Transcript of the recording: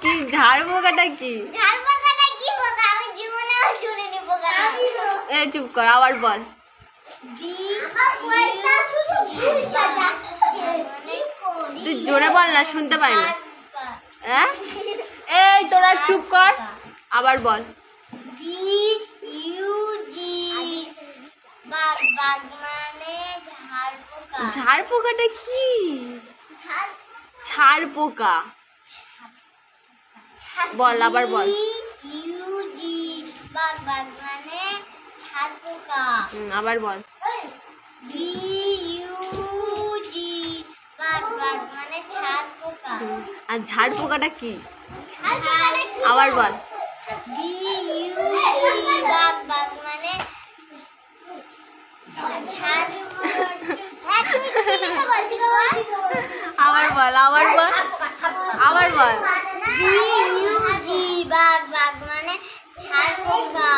কি ঝাড় পোকাটা কি? এ চুপ কর, আবার বল। তুই জোরে বল না, শুনতে পাই না। হ্যাঁ, এই তোরা চুপ কর, আবার বল। ঝাড় পোকাটা কি? ছাড় পোকা বল, আবার বল। আবার বল। আর ঝাড় পোকাটা কি? আবার বল। আবার বল, আবার বল, আবার বল। বাঘ মানে ছাড় পোকা।